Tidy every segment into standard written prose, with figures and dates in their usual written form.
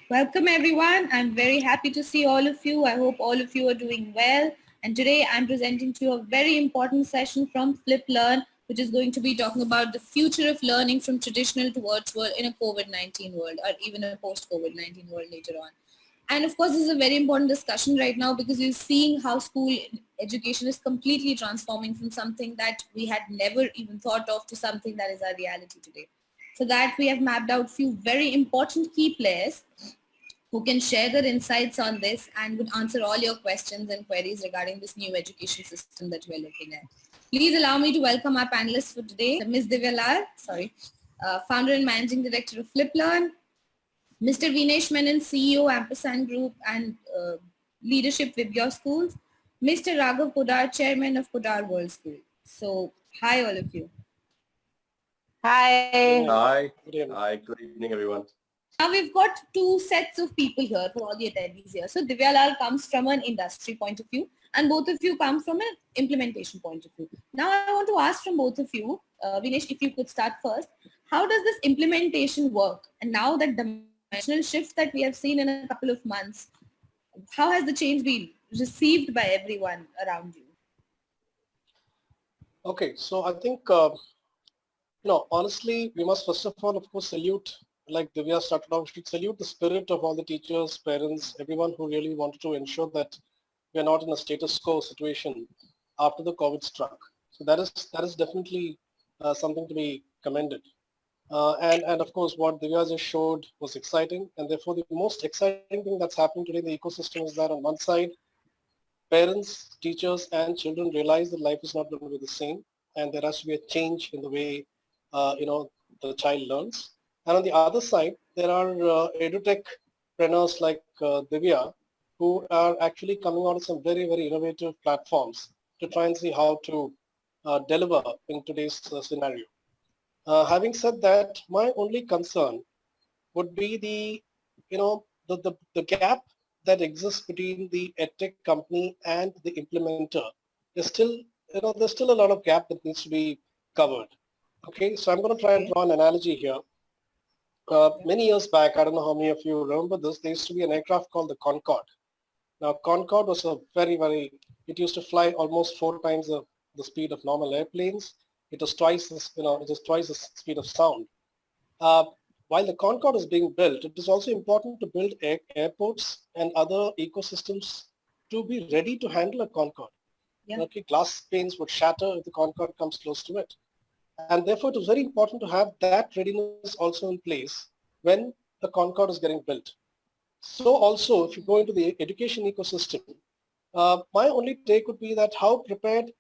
Welcome everyone. I'm very happy to see all of you. I hope all of you are doing well. And today I'm presenting to you a very important session from Flip Learn, which is going to be talking about the future of learning from traditional to virtual in a COVID-19 world, or even a post-COVID-19 world later on. And of course, this is a very important discussion right now because we're seeing how school education is completely transforming from something that we had never even thought of to something that is our reality today. For that, we have mapped out few very important key players who can share their insights on this and would answer all your questions and queries regarding this new education system that we're looking at. Please allow me to welcome our panelists for today, Ms. Divya Lal, founder and managing director of FlipLearn, Mr. Vinesh Menon, CEO, Ampersand Group and Leadership with Your Schools, Mr. Raghav Podar, Chairman of Podar World School. So, hi all of you. Hi. Hi. Hi. Good evening, everyone. Now we've got two sets of people here for all the attendees here. So Divya Lal comes from an industry point of view and both of you come from an implementation point of view. Now I want to ask from both of you, Vinesh, if you could start first, how does this implementation work? And now that dimensional shift that we have seen in a couple of months, how has the change been received by everyone around you? Okay, so I think, honestly, we must first of all, of course, salute, like Divya started off, we should salute the spirit of all the teachers, parents, everyone who really wanted to ensure that we are not in a status quo situation after the COVID struck. So that is definitely something to be commended. And of course, what Divya just showed was exciting. And therefore, the most exciting thing that's happening today in the ecosystem is that on one side, parents, teachers, and children realize that life is not going to be the same, and there has to be a change in the way the child learns. And on the other side, there are edutechpreneurs like Divya, who are actually coming out with some very, very innovative platforms to try and see how to deliver in today's scenario. Having said that, my only concern would be the gap that exists between the edtech company and the implementer. There's still a lot of gap that needs to be covered. Okay, so I'm going to try and draw an analogy here. Many years back, I don't know how many of you remember this, there used to be an aircraft called the Concorde. Now, Concorde was a it used to fly almost 4 times the speed of normal airplanes. It was twice the speed of sound. While the Concorde is being built, it is also important to build airports and other ecosystems to be ready to handle a Concorde. Yeah. Okay, glass panes would shatter if the Concorde comes close to it. And therefore, it is very important to have that readiness also in place when the Concorde is getting built. So also, if you go into the education ecosystem, my only take would be that how prepared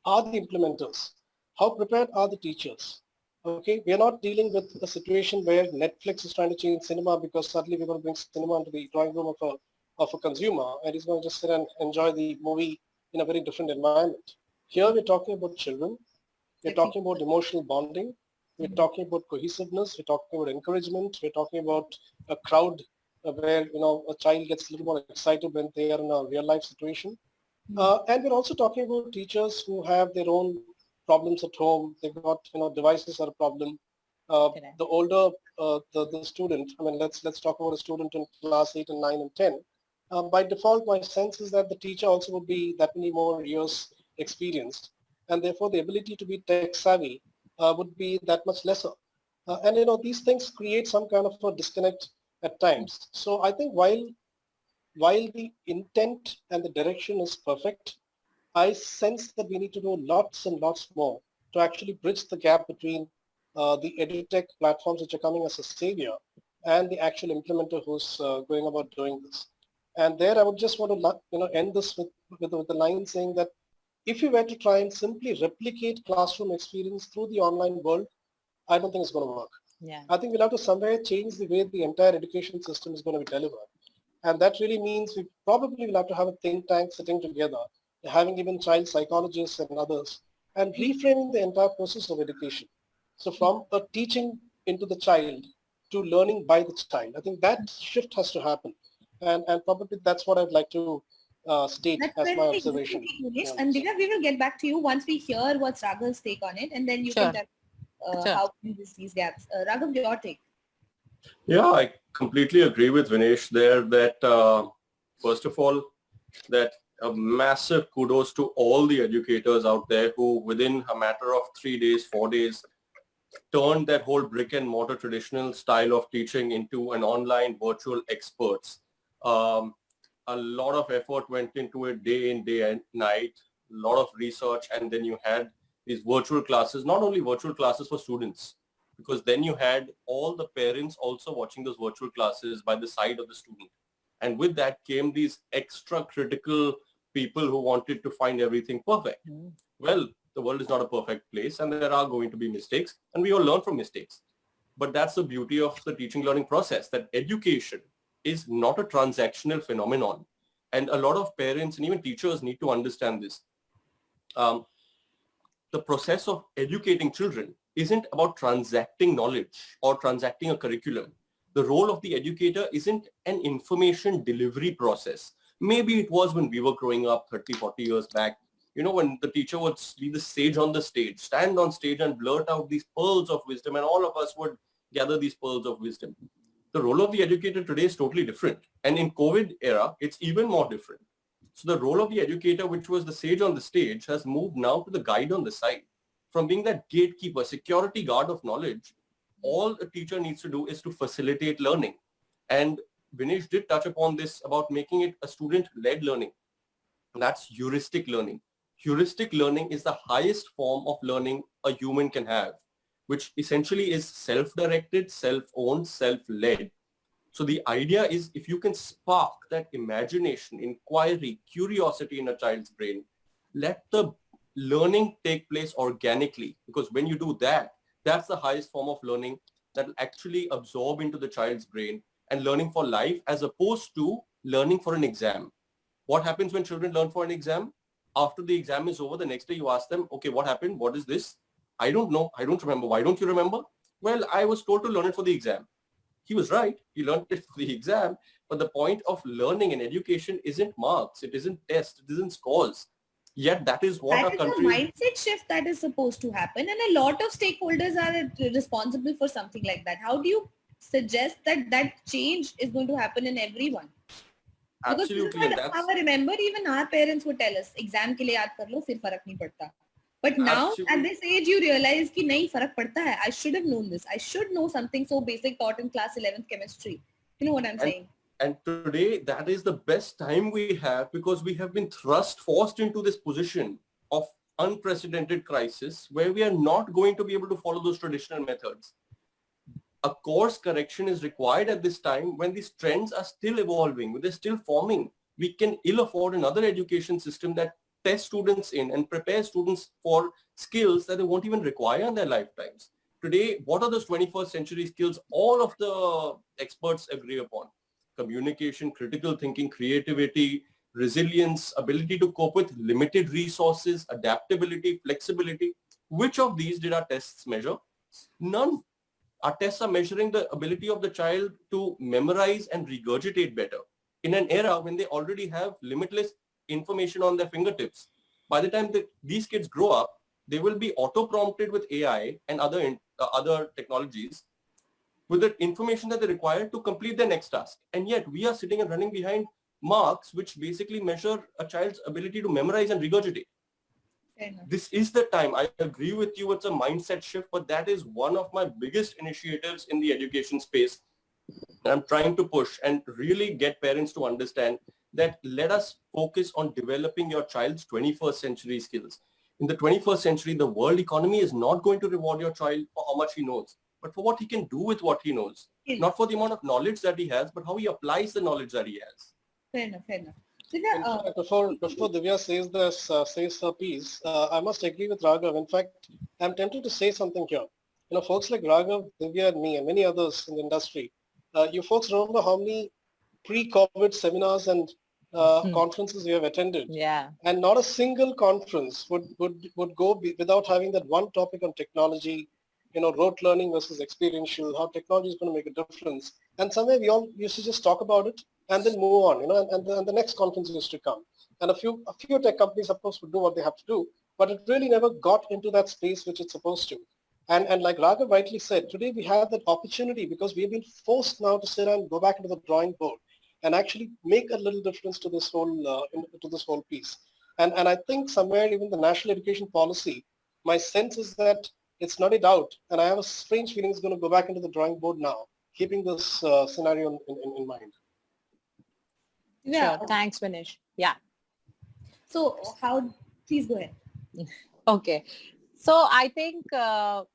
are the implementers? How prepared are the teachers? Okay, we are not dealing with a situation where Netflix is trying to change cinema because suddenly we're going to bring cinema into the drawing room of a consumer and he's going to just sit and enjoy the movie in a very different environment. Here we're talking about children, we're talking about emotional bonding, we're talking about cohesiveness, we're talking about encouragement, we're talking about a crowd where a child gets a little more excited when they are in a real life situation. And we're also talking about teachers who have their own problems at home. They've got devices are a problem. The older the student, I mean, let's talk about a student in class 8 and 9 and 10. By default, my sense is that the teacher also would be that many more years experienced, and therefore the ability to be tech savvy would be that much lesser. And these things create some kind of a disconnect at times. So I think while the intent and the direction is perfect, I sense that we need to do lots and lots more to actually bridge the gap between the edutech platforms which are coming as a savior and the actual implementer who's going about doing this. And there I would just want to end this with the line saying that if you were to try and simply replicate classroom experience through the online world, I don't think it's going to work. Yeah. I think we'll have to somewhere change the way the entire education system is going to be delivered. And that really means we probably will have to have a think tank sitting together, having even child psychologists and others, and reframing the entire process of education. So from a teaching into the child to learning by the child, I think that shift has to happen. And probably that's what I'd like to state as my observation. Yeah. And Divya, we will get back to you once we hear what's Raghav's take on it, and then you can tell how we use these gaps. Raghav, your take. Yeah, I completely agree with Vinesh there that first of all, that a massive kudos to all the educators out there who within a matter of 3 days, 4 days, turned that whole brick and mortar traditional style of teaching into an online virtual experts. Um, a lot of effort went into it day in, day and night, a lot of research, and then you had these virtual classes, not only virtual classes for students, because then you had all the parents also watching those virtual classes by the side of the student. And with that came these extra critical people who wanted to find everything perfect. Well, the world is not a perfect place and there are going to be mistakes and we all learn from mistakes. But that's the beauty of the teaching learning process, that education is not a transactional phenomenon. And a lot of parents and even teachers need to understand this. Um, the process of educating children isn't about transacting knowledge or transacting a curriculum. The role of the educator isn't an information delivery process. Maybe it was when we were growing up 30, 40 years back, when the teacher would be the sage on the stage, stand on stage and blurt out these pearls of wisdom and all of us would gather these pearls of wisdom. The role of the educator today is totally different. And in COVID era, it's even more different. So the role of the educator, which was the sage on the stage, has moved now to the guide on the side. From being that gatekeeper, security guard of knowledge, all a teacher needs to do is to facilitate learning. And Vinesh did touch upon this about making it a student-led learning. That's heuristic learning. Heuristic learning is the highest form of learning a human can have, which essentially is self-directed, self-owned, self-led. So the idea is if you can spark that imagination, inquiry, curiosity in a child's brain, let the learning take place organically. Because when you do that, that's the highest form of learning that will actually absorb into the child's brain and learning for life as opposed to learning for an exam. What happens when children learn for an exam? After the exam is over, the next day you ask them, okay, what happened? What is this? I don't know. I don't remember. Why don't you remember? Well, I was told to learn it for the exam. He was right. He learned it for the exam. But the point of learning and education isn't marks. It isn't tests. It isn't scores. Yet that is what That our is a country is. mindset shift that is supposed to happen. And a lot of stakeholders are responsible for something like that. How do you suggest that that change is going to happen in everyone? Because this is Absolutely. And how that's I remember even our parents would tell us, exam के लिए याद कर लो, फिर फर्क नहीं पड़ता. But now at absolutely. this age you realize कि नहीं फर्क पड़ता है. I should have known this. I should know something so basic taught in class 11th chemistry. You know what I'm And saying? and today that is the best time we have because we have been forced into this position of unprecedented crisis where we are not going to be able to follow those traditional methods. A course correction is required at this time when these trends are still evolving, when they're still forming. We can ill afford another education system that tests students in and prepares students for skills that they won't even require in their lifetimes. Today, what are those 21st century skills all of the experts agree upon? Communication, critical thinking, creativity, resilience, ability to cope with limited resources, adaptability, flexibility. Which of these did our tests measure? None. Our tests are measuring the ability of the child to memorize and regurgitate better in an era when they already have limitless information on their fingertips. By the time these kids grow up, they will be auto-prompted with AI and other technologies with the information that they require to complete their next task. And yet we are sitting and running behind marks, which basically measure a child's ability to memorize and regurgitate. This is the time. I agree with you. It's a mindset shift, but that is one of my biggest initiatives in the education space. I'm trying to push and really get parents to understand that let us focus on developing your child's 21st century skills. In the 21st century, the world economy is not going to reward your child for how much he knows, but for what he can do with what he knows. Not for the amount of knowledge that he has, but how he applies the knowledge that he has. Fair enough, fair enough. In fact, before Divya says this, says her piece, I must agree with Raghav. In fact, I'm tempted to say something here. Folks like Raghav, Divya, and me, and many others in the industry, you folks remember how many pre-COVID seminars and conferences we have attended? Yeah. And not a single conference would go without having that one topic on technology, rote learning versus experiential, how technology is going to make a difference. And somewhere we all used to just talk about it and then move on, and the next conference used to come. And a few tech companies, of course, would do what they have to do, but it really never got into that space which it's supposed to. And like Raghav rightly said, today we have that opportunity because we have been forced now to sit and go back into the drawing board and actually make a little difference to this whole piece. And I think somewhere even the national education policy, my sense is that it's nutted out, and I have a strange feeling it's going to go back into the drawing board now, keeping this scenario in mind. Yeah. Sure. Thanks, Vinesh. Yeah. So please go ahead. Okay. So I think, Raghav,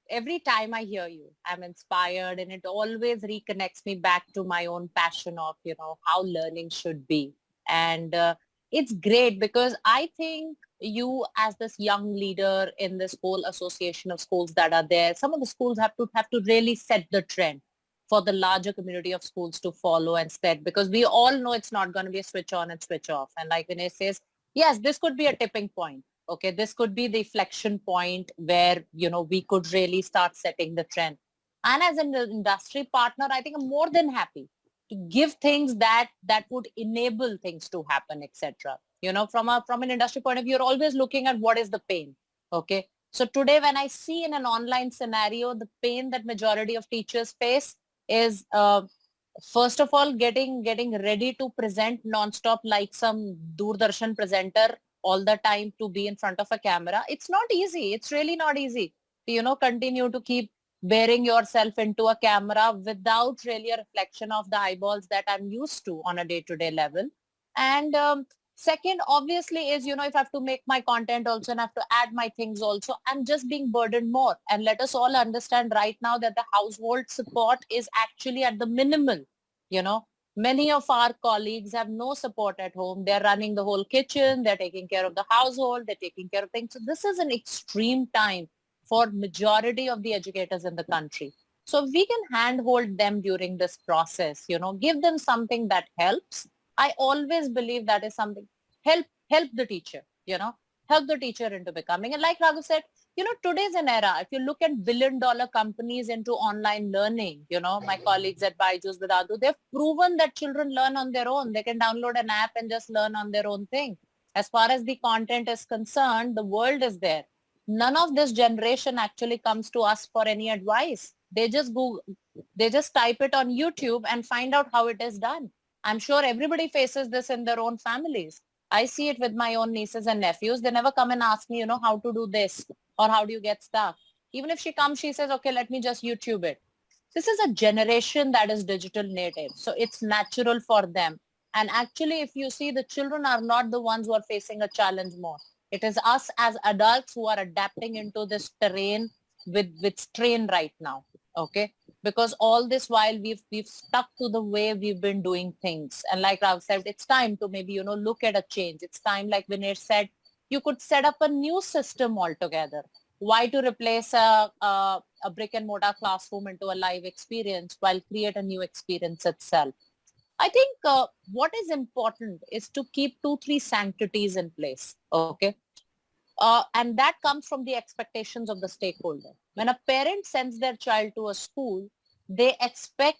every time I hear you, I'm inspired, and it always reconnects me back to my own passion of, how learning should be. And it's great because I think you as this young leader in this whole association of schools that are there, some of the schools have to really set the trend for the larger community of schools to follow and set, because we all know it's not going to be a switch on and switch off. And like Vinay says, yes, this could be a tipping point. Okay, this could be the inflection point where, we could really start setting the trend. And as an industry partner, I think I'm more than happy to give things that would enable things to happen, etc. From an industry point of view, you're always looking at what is the pain. Okay. So today when I see in an online scenario, the pain that majority of teachers face is first of all getting ready to present nonstop like some Doordarshan presenter all the time, to be in front of a camera. It's not easy. It's really not easy to, continue to keep bearing yourself into a camera without really a reflection of the eyeballs that I'm used to on a day-to-day level. And second, obviously, is, if I have to make my content also and I have to add my things also, I'm just being burdened more. And let us all understand right now that the household support is actually at the minimal. Many of our colleagues have no support at home. They're running the whole kitchen. They're taking care of the household. They're taking care of things. So this is an extreme time for majority of the educators in the country. So if we can handhold them during this process, give them something that helps. I always believe that is something. Help the teacher, help the teacher into becoming. And like Raghu said, today's an era. If you look at billion-dollar companies into online learning, my colleagues at Byju's, Vidadu, they've proven that children learn on their own. They can download an app and just learn on their own thing. As far as the content is concerned, the world is there. None of this generation actually comes to us for any advice. They just type it on YouTube and find out how it is done. I'm sure everybody faces this in their own families. I see it with my own nieces and nephews. They never come and ask me, how to do this or how do you get stuff. Even if she comes, she says, okay, let me just YouTube it. This is a generation that is digital native. So it's natural for them. And actually, if you see, the children are not the ones who are facing a challenge more. It is us as adults who are adapting into this terrain with strain right now. Okay. Because all this while we've stuck to the way we've been doing things. And like Rav said, it's time to maybe, look at a change. It's time, like Vinesh said, you could set up a new system altogether. Why to replace a brick and mortar classroom into a live experience while create a new experience itself? I think what is important is to keep 2-3 sanctities in place. Okay. And that comes from the expectations of the stakeholder. When a parent sends their child to a school, they expect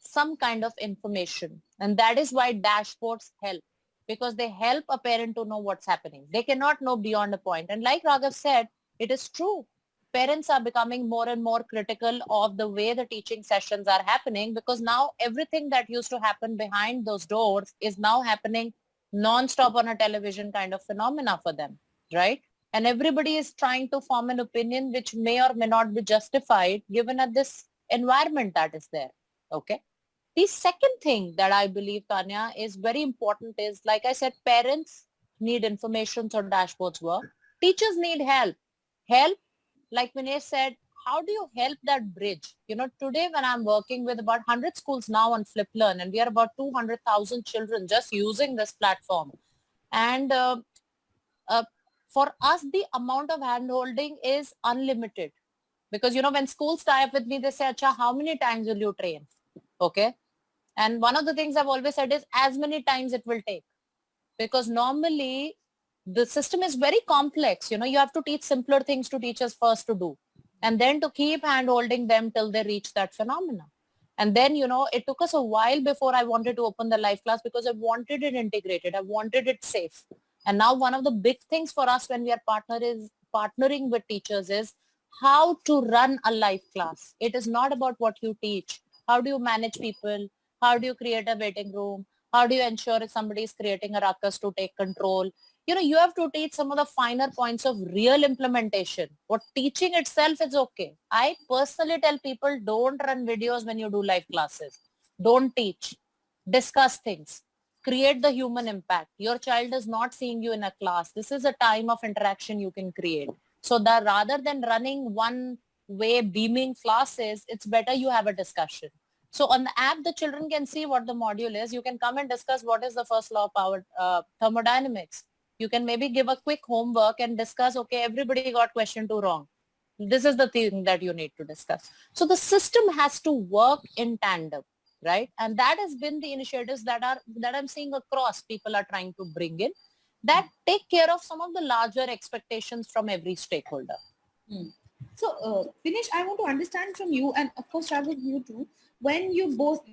some kind of information. And that is why dashboards help, because they help a parent to know what's happening. They cannot know beyond a point. And like Raghav said, it is true. Parents are becoming more and more critical of the way the teaching sessions are happening, because now everything that used to happen behind those doors is now happening non-stop on a television kind of phenomena for them, right? And everybody is trying to form an opinion which may or may not be justified given at this environment that is there. Okay. The second thing that I believe, Tanya, is very important is, like I said, parents need information so dashboards work. Teachers need help. Help, like Vinay said, how do you help that bridge? Today when I'm working with about 100 schools now on FlipLearn, and we are about 200,000 children just using this platform. And for us, the amount of handholding is unlimited. Because, when schools tie up with me, they say, Acha, how many times will you train? Okay. And one of the things I've always said is as many times it will take. Because normally the system is very complex. You have to teach simpler things to teachers first to do. And then to keep hand-holding them till they reach that phenomena. And then, it took us a while before I wanted to open the live class, because I wanted it integrated. I wanted it safe. And now one of the big things for us when we are partnering with teachers is how to run a live class. It is not about what you teach. How do you manage people? How do you create a waiting room? How do you ensure if somebody is creating a ruckus to take control? You have to teach some of the finer points of real implementation. What teaching itself is okay. I personally tell people, don't run videos when you do live classes. Don't teach. Discuss things. Create the human impact. Your child is not seeing you in a class. This is a time of interaction you can create. So that rather than running one way beaming classes, it's better you have a discussion. So on the app, the children can see what the module is. You can come and discuss what is the first law of power, thermodynamics. You can maybe give a quick homework and discuss, okay, everybody got question 2 wrong. This is the thing that you need to discuss. So the system has to work in tandem, right? And that has been the initiatives that I'm seeing across people are trying to bring in that take care of some of the larger expectations from every stakeholder. So, Vinesh, I want to understand from you, and of course, Raghav, you too. When you're both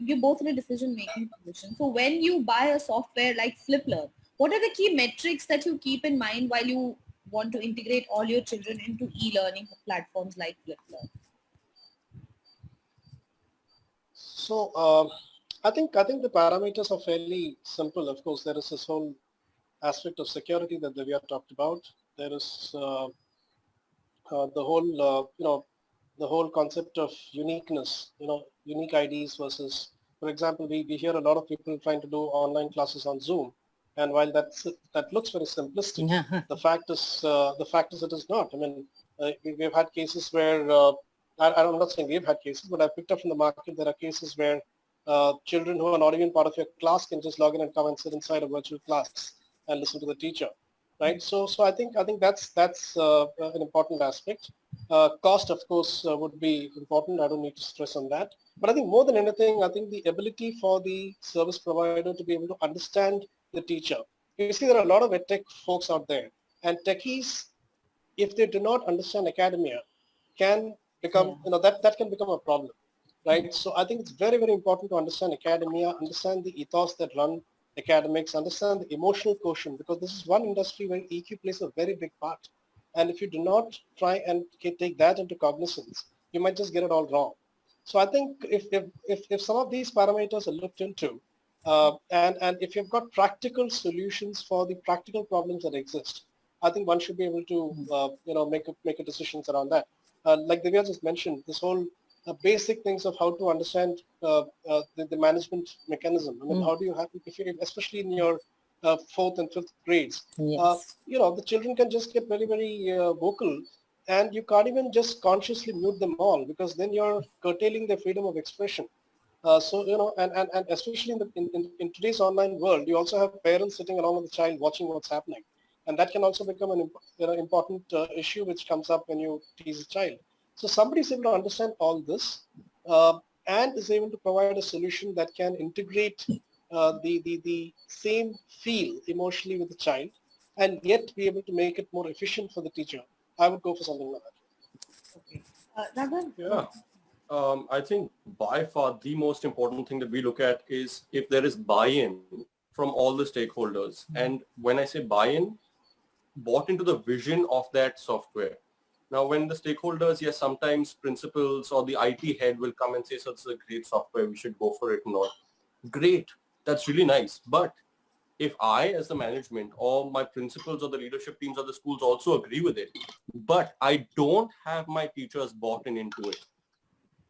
in a decision-making position. So, when you buy a software like FlipLearn, what are the key metrics that you keep in mind while you want to integrate all your children into e-learning platforms like FlipLearn? So I think the parameters are fairly simple. Of course, there is this whole aspect of security that Divya talked about. There is the whole the whole concept of uniqueness. Unique IDs versus, for example, we hear a lot of people trying to do online classes on Zoom, and while that looks very simplistic, the fact is it is not. I mean, we've had cases where I'm not saying we've had cases, but I've picked up from the market there are cases where children who are not even part of your class can just log in and come and sit inside a virtual class and listen to the teacher, right? So I think that's an important aspect. Cost, of course, would be important. I don't need to stress on that. But I think more than anything, I think the ability for the service provider to be able to understand the teacher. You see, there are a lot of edtech folks out there, and techies, if they do not understand academia, can become, that can become a problem, right? So I think it's very, very important to understand academia, understand the ethos that run academics, understand the emotional quotient, because this is one industry where EQ plays a very big part. And if you do not try and take that into cognizance, you might just get it all wrong. So I think if some of these parameters are looked into, and if you've got practical solutions for the practical problems that exist, I think one should be able to make a decisions around that. Like Divya just mentioned, this whole basic things of how to understand the management mechanism. I mean, how do you have, especially in your 4th and 5th grades, the children can just get very, very vocal, and you can't even just consciously mute them all, because then you're curtailing their freedom of expression. And especially in today's online world, you also have parents sitting along with the child watching what's happening. And that can also become an important issue which comes up when you tease a child. So somebody is able to understand all this and is able to provide a solution that can integrate the same feel emotionally with the child, and yet be able to make it more efficient for the teacher. I would go for something like that. Okay. Raghav? Yeah. I think by far the most important thing that we look at is if there is buy-in from all the stakeholders. And when I say buy-in, bought into the vision of that software. Now, when the stakeholders, yes, sometimes principals or the IT head will come and say, so it's a great software, we should go for it and all. Great. That's really nice. But if I, as the management, or my principals or the leadership teams of the schools also agree with it, but I don't have my teachers bought into it,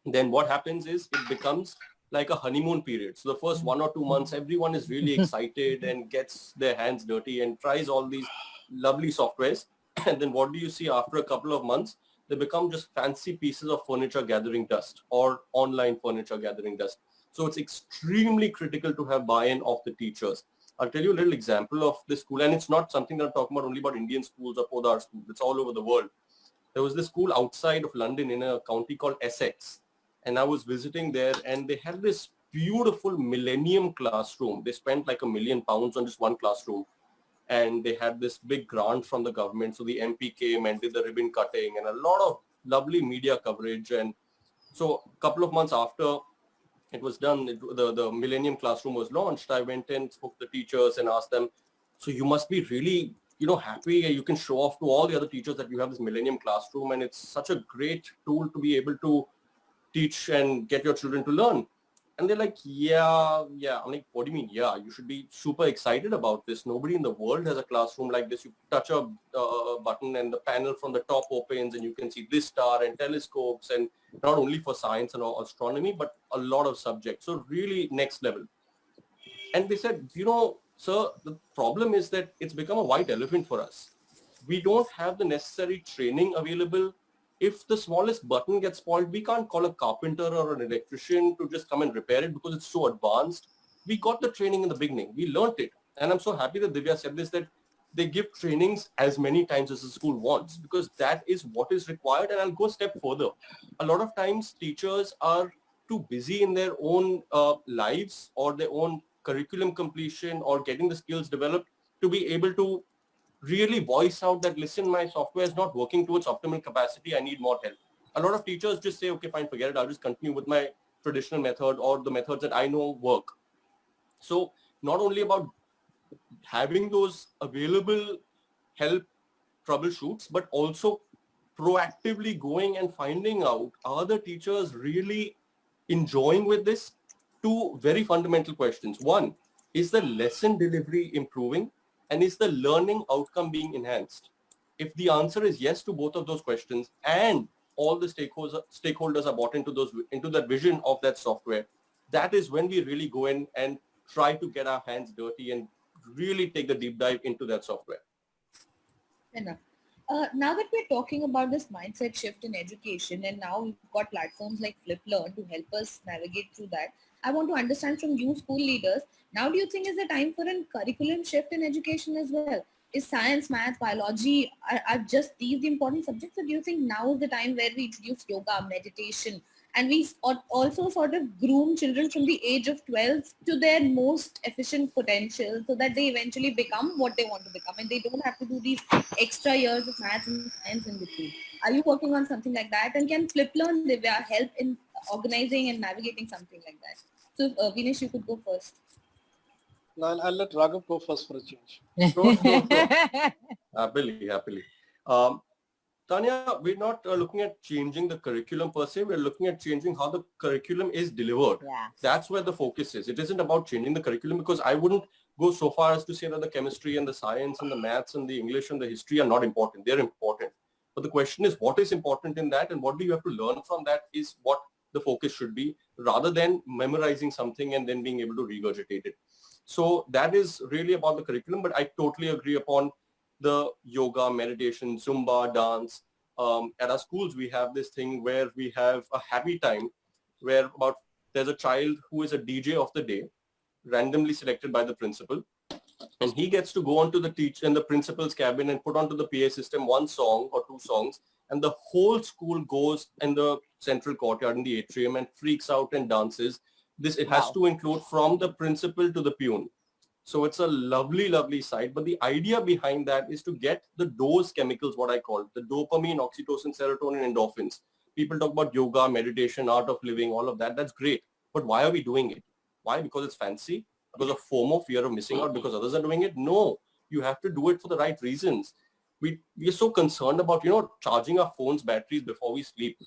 then what happens is it becomes like a honeymoon period. So the first 1 or 2 months, everyone is really excited and gets their hands dirty and tries all these lovely softwares. And then what do you see after a couple of months? They become just fancy pieces of furniture gathering dust or online furniture gathering dust. So it's extremely critical to have buy-in of the teachers. I'll tell you a little example of this school, and it's not something that I'm talking about only about Indian schools or Podar schools. It's all over the world. There was this school outside of London in a county called Essex, and I was visiting there, and they had this beautiful millennium classroom. They spent like £1 million on just one classroom, and they had this big grant from the government. So the MP came and did the ribbon cutting and a lot of lovely media coverage. And so a couple of months after it was done, the Millennium Classroom was launched. I went and spoke to the teachers and asked them, so you must be really, happy. You can show off to all the other teachers that you have this Millennium Classroom, and it's such a great tool to be able to teach and get your children to learn. And they're like, yeah. I'm like, what do you mean? Yeah, you should be super excited about this. Nobody in the world has a classroom like this. You touch a button and the panel from the top opens and you can see this star and telescopes, and not only for science and astronomy, but a lot of subjects. So really next level. And they said, sir, the problem is that it's become a white elephant for us. We don't have the necessary training available. If the smallest button gets spoiled, we can't call a carpenter or an electrician to just come and repair it because it's so advanced. We got the training in the beginning. We learned it. And I'm so happy that Divya said this, that they give trainings as many times as the school wants, because that is what is required. And I'll go a step further. A lot of times teachers are too busy in their own lives or their own curriculum completion or getting the skills developed to be able to really voice out that, listen, my software is not working to its optimal capacity. I need more help. A lot of teachers just say, okay, fine, forget it. I'll just continue with my traditional method or the methods that I know work. So not only about having those available help troubleshoots, but also proactively going and finding out, are the teachers really enjoying with this? Two very fundamental questions. One, is the lesson delivery improving? And is the learning outcome being enhanced? If the answer is yes to both of those questions, and all the stakeholders are bought into that vision of that software, that is when we really go in and try to get our hands dirty and really take the deep dive into that software. Enough. Now that we're talking about this mindset shift in education, and now we've got platforms like FlipLearn to help us navigate through that, I want to understand from you school leaders, now do you think is the time for a curriculum shift in education as well? Is science, math, biology are just these the important subjects, or do you think now is the time where we introduce yoga, meditation, and we also sort of groom children from the age of 12 to their most efficient potential so that they eventually become what they want to become and they don't have to do these extra years of math and science in between? Are you working on something like that? And can FlipLearn Divya help in organizing and navigating something like that? So Vinesh, you could go first. No, I'll let Raghav go first for a change. Sure. Happily. Tanya, we're not looking at changing the curriculum per se. We're looking at changing how the curriculum is delivered. Yeah. That's where the focus is. It isn't about changing the curriculum, because I wouldn't go so far as to say that the chemistry and the science and the maths and the English and the history are not important. They're important. But the question is, what is important in that and what do you have to learn from that is what the focus should be, rather than memorizing something and then being able to regurgitate it. So that is really about the curriculum, but I totally agree upon the yoga, meditation, Zumba, dance. At our schools, we have this thing where we have a happy time where there's a child who is a DJ of the day, randomly selected by the principal, and he gets to go onto the principal's cabin and put onto the PA system one song or two songs, and the whole school goes in the central courtyard in the atrium and freaks out and dances. It has to include from the principal to the peon. So it's a lovely, lovely sight. But the idea behind that is to get the dose chemicals, what I call the dopamine, oxytocin, serotonin, endorphins. People talk about yoga, meditation, art of living, all of that. That's great. But why are we doing it? Why? Because it's fancy? Because of FOMO, fear of missing out, because others are doing it? No, you have to do it for the right reasons. We are so concerned about, charging our phones' batteries before we sleep.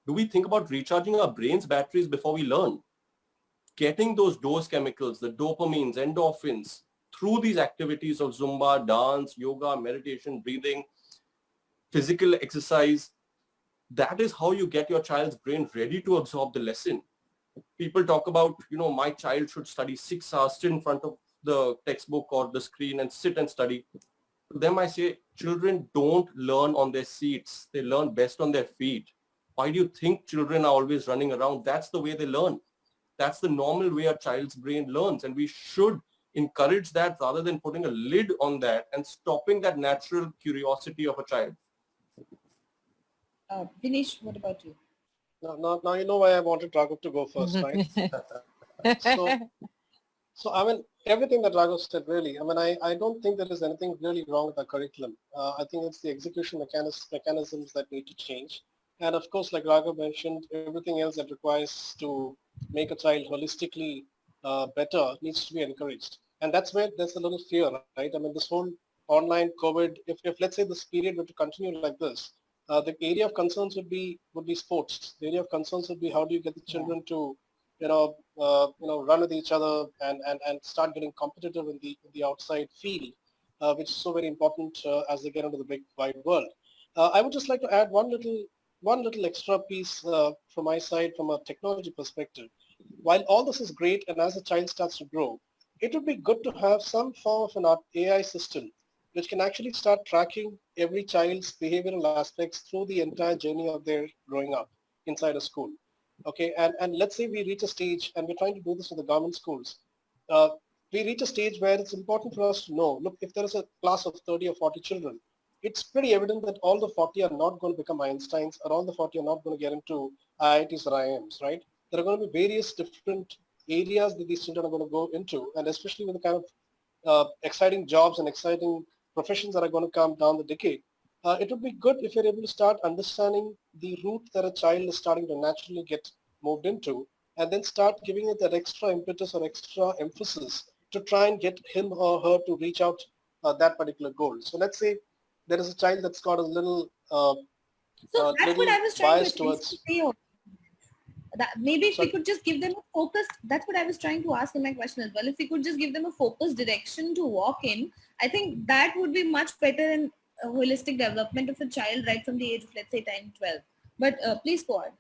Do we think about recharging our brain's batteries before we learn? Getting those dose chemicals, the dopamines, endorphins, through these activities of Zumba, dance, yoga, meditation, breathing, physical exercise, that is how you get your child's brain ready to absorb the lesson. People talk about, my child should study 6 hours, sit in front of the textbook or the screen and sit and study. To them, I say, children don't learn on their seats. They learn best on their feet. Why do you think children are always running around? That's the way they learn. That's the normal way a child's brain learns. And we should encourage that rather than putting a lid on that and stopping that natural curiosity of a child. Vinesh, what about you? Now you know why I wanted Raghav to go first, right? So I mean, everything that Raghav said, really, I don't think there is anything really wrong with our curriculum. I think it's the execution mechanisms that need to change. And of course, like Raghav mentioned, everything else that requires to make a child holistically better needs to be encouraged. And that's where there's a little fear, right? This whole online COVID, if let's say this period were to continue like this, the area of concerns would be sports. The area of concerns would be how do you get the children to, run with each other and start getting competitive in the outside field, which is so very important as they get into the big wide world. I would just like to add one little extra piece from my side from a technology perspective. While all this is great, and as the child starts to grow, it would be good to have some form of an AI system which can actually start tracking every child's behavioral aspects through the entire journey of their growing up inside a school. Okay, and let's say we reach a stage, and we're trying to do this with the government schools. Uh, we reach a stage where it's important for us to know, look, if there is a class of 30 or 40 children, it's pretty evident that all the 40 are not going to become Einsteins, or all the 40 are not going to get into IITs or IIMs, right? There are going to be various different areas that these children are going to go into, and especially with the kind of exciting jobs and exciting professions that are going to come down the decade, it would be good if you're able to start understanding the route that a child is starting to naturally get moved into, and then start giving it that extra impetus or extra emphasis to try and get him or her to reach out that particular goal. So let's say there is a child that's got a So that's what little I was trying to bias essentially towards. say. That maybe if we Sorry. could just give them a focused, that's what I was trying to ask in my question as well. If we could just give them a focused direction to walk in, I think that would be much better in a holistic development of a child right from the age of, let's say, 10, 12. But please go on.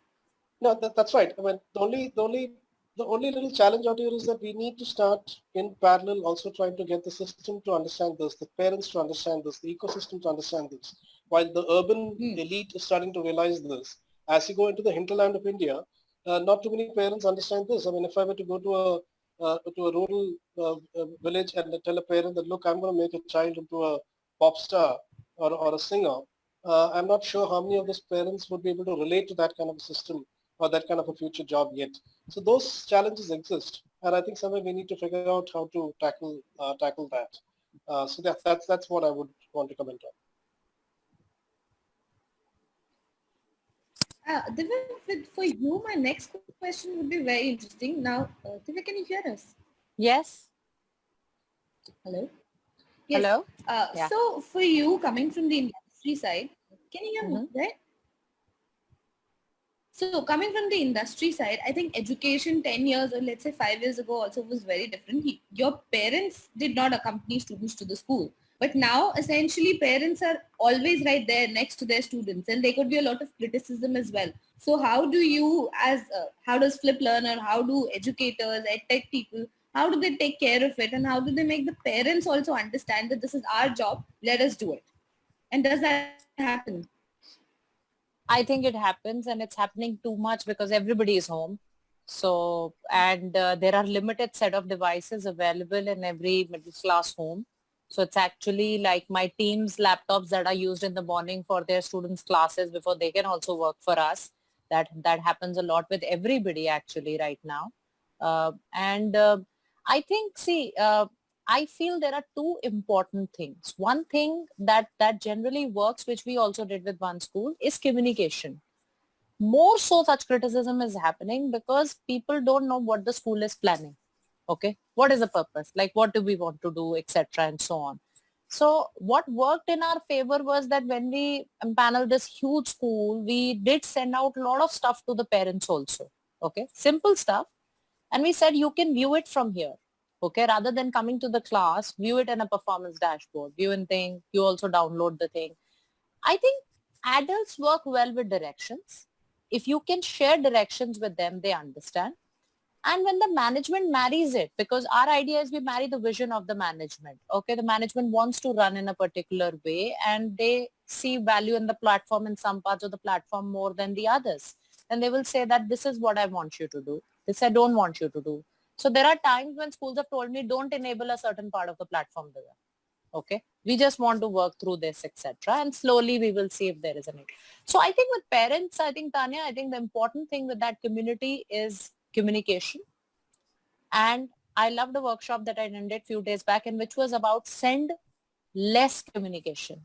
No, that's right. I mean, the only little challenge out here is that we need to start in parallel also trying to get the system to understand this, the parents to understand this, the ecosystem to understand this. While the urban Hmm. elite is starting to realize this, as you go into the hinterland of India, not too many parents understand this. I mean, if I were to go to a rural village and tell a parent that, look, I'm going to make a child into a pop star or a singer, I'm not sure how many of those parents would be able to relate to that kind of a system or that kind of a future job yet. So those challenges exist, and I think somewhere we need to figure out how to tackle that. So that's what I would want to comment on. Divya, for you, my next question would be very interesting. Now, Divya, can you hear us? Yes. Hello? Yes. Hello. Yeah. So for you, coming from the industry side, can you hear me, Mm-hmm. right? So coming from the industry side, I think education 10 years or let's say 5 years ago also was very different. Your parents did not accompany students to the school. But now essentially parents are always right there next to their students, and there could be a lot of criticism as well. So how do you how does Flip Learn, or how do educators, ed tech people, how do they take care of it, and how do they make the parents also understand that this is our job, let us do it? And does that happen? I think it happens, and it's happening too much because everybody is home. So, and there are limited set of devices available in every middle class home. So it's actually like my team's laptops that are used in the morning for their students' classes before they can also work for us. That happens a lot with everybody actually right now. And I think, see, I feel there are two important things. One thing that generally works, which we also did with one school, is communication. More so such criticism is happening because people don't know what the school is planning. Okay. What is the purpose? Like what do we want to do, etc. and so on. So what worked in our favor was that when we empaneled this huge school, we did send out a lot of stuff to the parents also. Okay. Simple stuff. And we said, you can view it from here. Okay. Rather than coming to the class, view it in a performance dashboard, view and thing. You also download the thing. I think adults work well with directions. If you can share directions with them, they understand. And when the management marries it, because our idea is we marry the vision of the management. Okay, the management wants to run in a particular way and they see value in the platform in some parts of the platform more than the others. And they will say that this is what I want you to do. This I don't want you to do. So there are times when schools have told me don't enable a certain part of the platform there. Okay, we just want to work through this, etc. And slowly we will see if there is a need. So I think with parents, I think Tanya, I think the important thing with that community is communication. And I loved a workshop that I attended a few days back in which was about send less communication.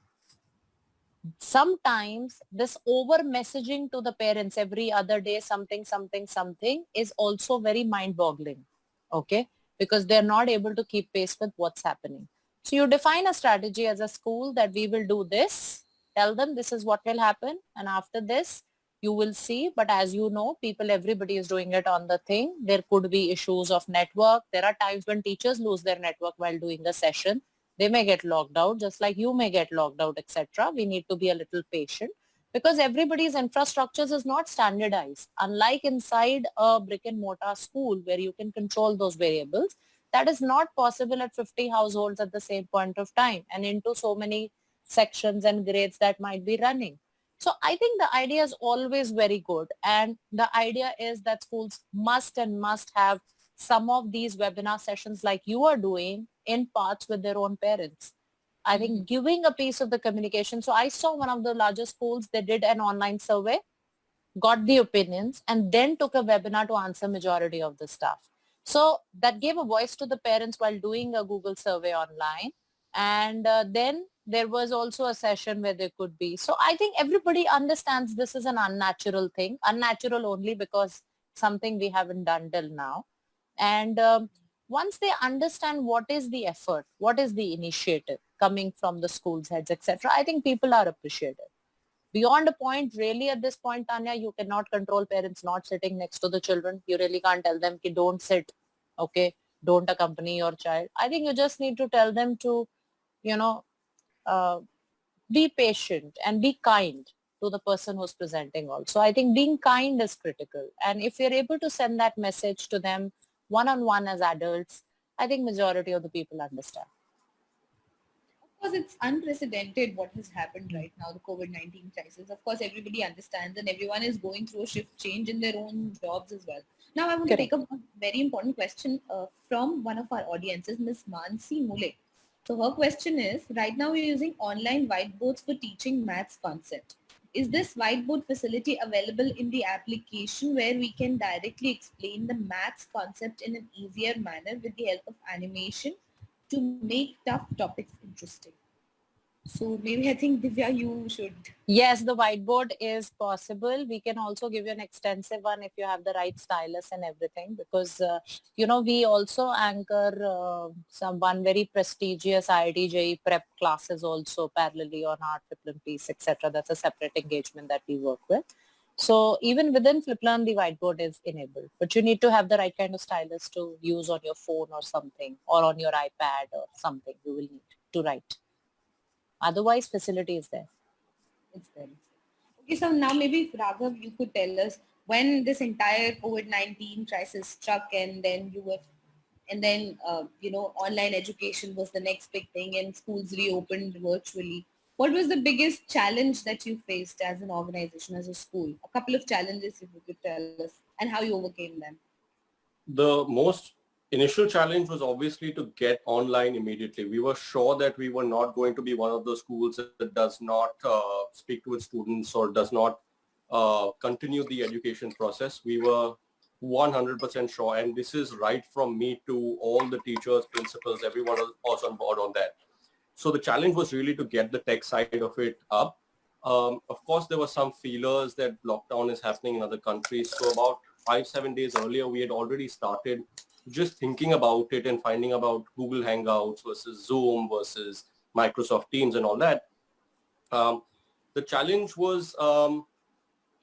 Sometimes this over messaging to the parents every other day, something, something, something is also very mind boggling. Okay. Because they're not able to keep pace with what's happening. So you define a strategy as a school that we will do this, tell them this is what will happen, and after this you will see. But as you know, everybody is doing it on the thing. There could be issues of network. There are times when teachers lose their network while doing a session. They may get logged out, just like you may get logged out, etc. We need to be a little patient because everybody's infrastructures is not standardized. Unlike inside a brick and mortar school where you can control those variables, that is not possible at 50 households at the same point of time and into so many sections and grades that might be running. So I think the idea is always very good. And the idea is that schools must and must have some of these webinar sessions like you are doing in parts with their own parents. I think giving a piece of the communication. So I saw one of the largest schools, they did an online survey, got the opinions, and then took a webinar to answer majority of the stuff. So that gave a voice to the parents while doing a Google survey online. And then there was also a session where there could be. So I think everybody understands this is an unnatural thing, unnatural only because something we haven't done till now. And once they understand what is the effort, what is the initiative coming from the schools heads, etc., I think people are appreciative. Beyond a point, really at this point, Tanya, you cannot control parents not sitting next to the children. You really can't tell them, don't sit, okay, don't accompany your child. I think you just need to tell them to, you know, uh, be patient and be kind to the person who's presenting also. I think being kind is critical. And if you're able to send that message to them one-on-one as adults, I think majority of the people understand. Of course, it's unprecedented what has happened right now, the COVID-19 crisis. Of course, everybody understands and everyone is going through a shift change in their own jobs as well. Now, I want to take up a very important question from one of our audiences, Ms. Mansi Mule. So her question is, right now we're using online whiteboards for teaching maths concept. Is this whiteboard facility available in the application where we can directly explain the maths concept in an easier manner with the help of animation to make tough topics interesting? So maybe I think Divya, you should. Yes, the whiteboard is possible. We can also give you an extensive one if you have the right stylus and everything because, we also anchor one very prestigious IIT JEE prep classes also parallelly on our Fliplearn piece, etc. That's a separate engagement that we work with. So even within Fliplearn, the whiteboard is enabled, but you need to have the right kind of stylus to use on your phone or something or on your iPad or something you will need to write. Otherwise, facility is there. It's there. Okay, so now maybe Raghav, you could tell us when this entire COVID-19 crisis struck and then online education was the next big thing and schools reopened virtually. What was the biggest challenge that you faced as an organization, as a school? A couple of challenges if you could tell us and how you overcame them. The most initial challenge was obviously to get online immediately. We were sure that we were not going to be one of those schools that does not speak to its students or does not continue the education process. We were 100% sure, and this is right from me to all the teachers, principals, everyone was on board on that. So the challenge was really to get the tech side of it up. Of course, there were some feelers that lockdown is happening in other countries. So about 5-7 days earlier, we had already started just thinking about it and finding about Google Hangouts versus Zoom versus Microsoft Teams and all that. The challenge was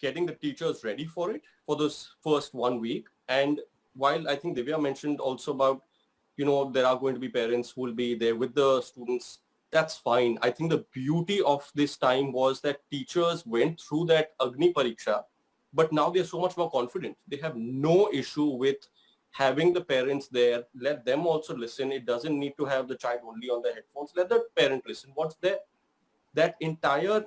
getting the teachers ready for it for this first 1 week. And while I think Divya mentioned also about, there are going to be parents who will be there with the students, that's fine. I think the beauty of this time was that teachers went through that Agni Pariksha, but now they're so much more confident. They have no issue with having the parents there. Let them also listen. It doesn't need to have the child only on the headphones. Let the parent listen. What's there? That entire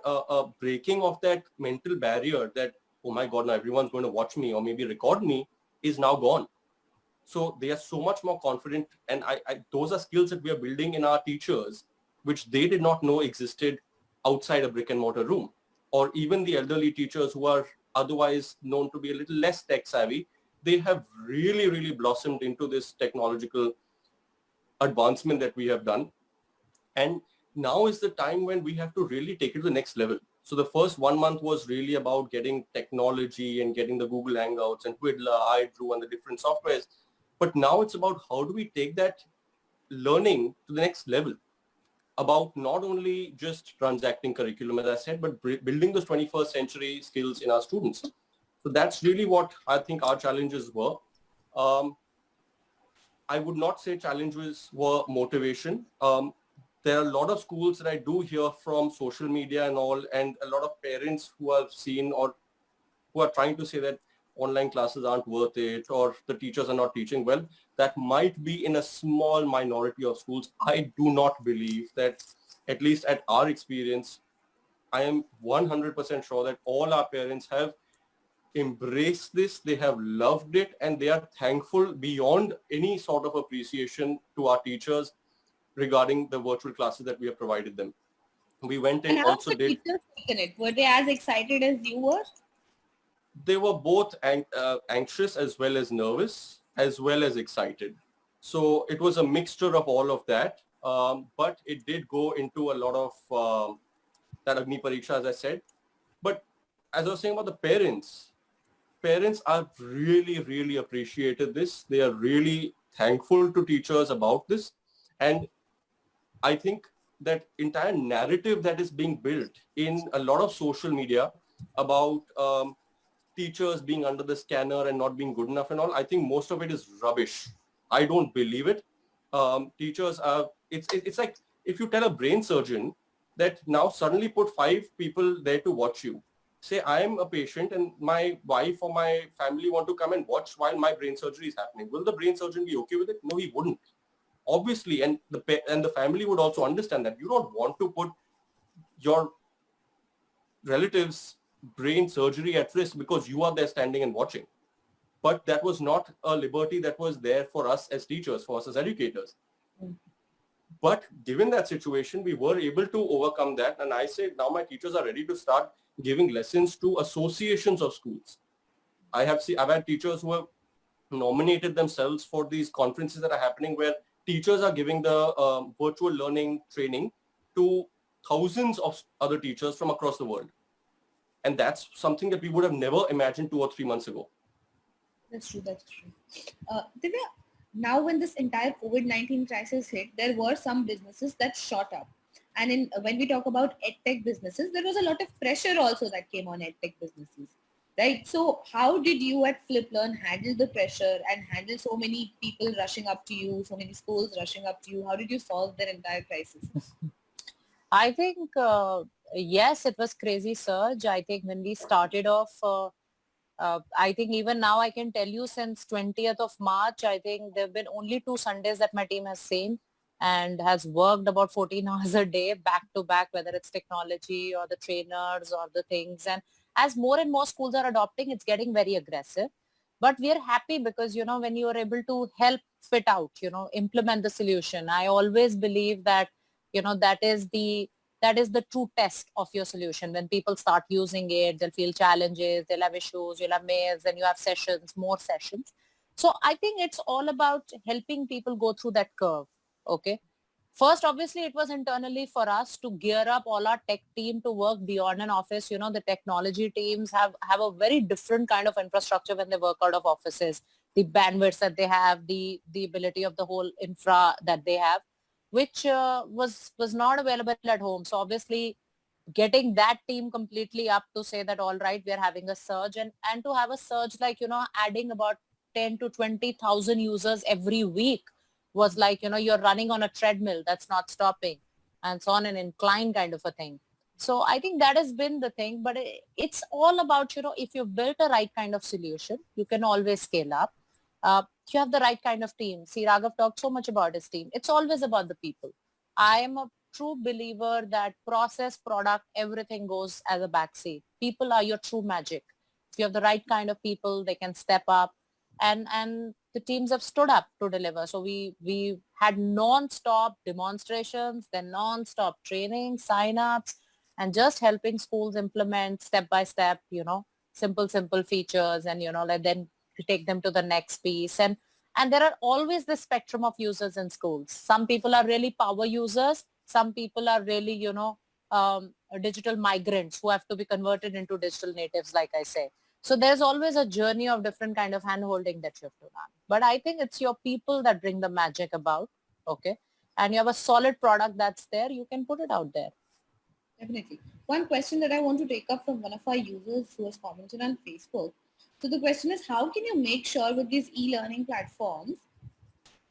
breaking of that mental barrier that, oh my God, now everyone's going to watch me or maybe record me is now gone. So they are so much more confident. And those are skills that we are building in our teachers, which they did not know existed outside a brick and mortar room. Or even the elderly teachers who are otherwise known to be a little less tech savvy, they have really, really blossomed into this technological advancement that we have done. And now is the time when we have to really take it to the next level. So the first 1 month was really about getting technology and getting the Google Hangouts and Twiddler, iDrew and the different softwares. But now it's about how do we take that learning to the next level? about not only just transacting curriculum, as I said, but building those 21st century skills in our students. So that's really what I think our challenges were. I would not say challenges were motivation. There are a lot of schools that I do hear from social media and all, and a lot of parents who have seen or who are trying to say that online classes aren't worth it or the teachers are not teaching well. That might be in a small minority of schools. I do not believe that, at least at our experience, I am 100% sure that all our parents have embraced this, they have loved it, and they are thankful beyond any sort of appreciation to our teachers regarding the virtual classes that we have provided them. We went And and how also the did, teachers taken it? Were they as excited as you were? they were both anxious as well as nervous, as well as excited. So it was a mixture of all of that. But it did go into a lot of that Agni Pariksha, as I said. But as I was saying about the parents are really appreciated this. They are really thankful to teachers about this. And I think that entire narrative that is being built in a lot of social media about teachers being under the scanner and not being good enough and all, I think most of it is rubbish. I don't believe it. Teachers are, it's like if you tell a brain surgeon that now suddenly put 5 people there to watch you. Say I am a patient and my wife or my family want to come and watch while my brain surgery is happening. Will the brain surgeon be okay with it? No, he wouldn't. Obviously, and the family would also understand that you don't want to put your relatives' brain surgery at risk because you are there standing and watching. But that was not a liberty that was there for us as teachers, for us as educators. But given that situation, we were able to overcome that. And I say now my teachers are ready to start giving lessons to associations of schools. I've had teachers who have nominated themselves for these conferences that are happening where teachers are giving the virtual learning training to thousands of other teachers from across the world. And that's something that we would have never imagined 2 or 3 months ago. That's true. That's true. Divya, now when this entire COVID-19 crisis hit, there were some businesses that shot up. And when we talk about edtech businesses, there was a lot of pressure also that came on edtech businesses, right? So how did you at FlipLearn handle the pressure and handle so many people rushing up to you, so many schools rushing up to you? How did you solve their entire crisis? I think, yes, it was crazy surge. I think when we started off, I think even now I can tell you since 20th of March, I think there have been only 2 Sundays that my team has seen and has worked about 14 hours a day back to back, whether it's technology or the trainers or the things. And as more and more schools are adopting, it's getting very aggressive. But we are happy because, when you are able to help fit out, implement the solution, I always believe that, that is the true test of your solution. When people start using it, they'll feel challenges, they'll have issues, you'll have mails, then you have sessions, more sessions. So I think it's all about helping people go through that curve. Okay. First, obviously, it was internally for us to gear up all our tech team to work beyond an office. The technology teams have a very different kind of infrastructure when they work out of offices. The bandwidth that they have, the ability of the whole infra that they have, which was not available at home. So obviously, getting that team completely up to say that, all right, we are having a surge and to have a surge like, adding about 10 to 20,000 users every week was like, you're running on a treadmill that's not stopping, and it's on an incline kind of a thing. So I think that has been the thing, but it's all about, if you've built a right kind of solution, you can always scale up. You have the right kind of team. See, Raghav talked so much about his team. It's always about the people. I am a true believer that process, product, everything goes as a backseat. People are your true magic. If you have the right kind of people, they can step up, and the teams have stood up to deliver. So we had non-stop demonstrations, then non-stop training, sign-ups, and just helping schools implement step by step, simple features, and, like then take them to the next piece. And there are always the spectrum of users in schools. Some people are really power users. Some people are really, digital migrants who have to be converted into digital natives, like I say. So there's always a journey of different kind of hand-holding that you have to run. But I think it's your people that bring the magic about. Okay. and you have a solid product that's there, you can put it out there. Definitely. One question that I want to take up from one of our users who has commented on Facebook. So the question is, how can you make sure with these e-learning platforms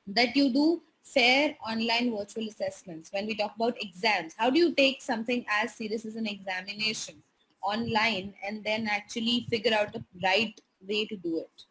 that you do fair online virtual assessments? When we talk about exams, how do you take something as serious as an examination online and then actually figure out the right way to do it?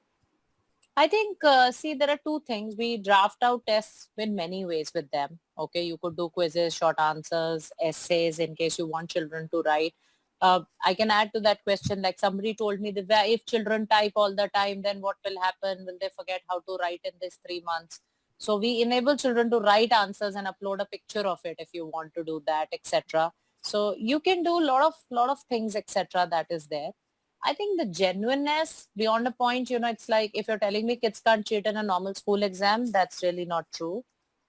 I think, see, there are two things. We draft out tests in many ways with them. Okay, you could do quizzes, short answers, essays in case you want children to write. I can add to that question, like somebody told me that if children type all the time, then what will happen? Will they forget how to write in this 3 months? So we enable children to write answers and upload a picture of it if you want to do that, etc. So you can do lot of things, etc. that is there. I think the genuineness beyond a point, it's like if you're telling me kids can't cheat in a normal school exam, that's really not true.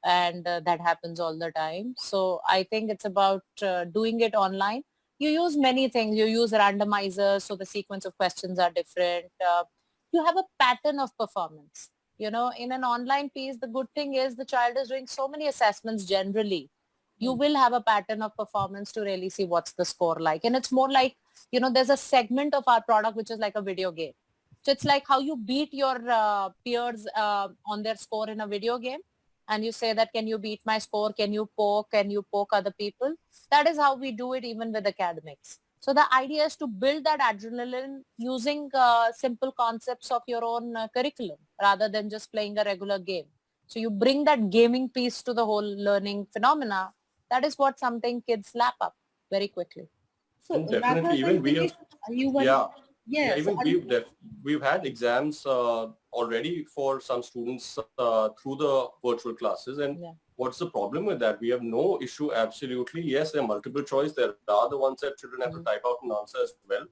And that happens all the time. So I think it's about doing it online. You use many things. You use randomizers, so the sequence of questions are different. You have a pattern of performance. In an online piece, the good thing is the child is doing so many assessments generally. You will have a pattern of performance to really see what's the score like. And it's more like, there's a segment of our product which is like a video game. So it's like how you beat your peers on their score in a video game. And you say that, can you beat my score? Can you poke other people? That is how we do it even with academics. So the idea is to build that adrenaline using simple concepts of your own curriculum rather than just playing a regular game. So you bring that gaming piece to the whole learning phenomena. That is what something kids lap up very quickly. So And definitely, Raghav and even we have, Dinesh, you want yeah, yeah, so even we've had exams already for some students through the virtual classes. And Yeah. what's the problem with that? We have no issue, absolutely. Yes, there are multiple choice. There are the ones that children have to type out an answer as well.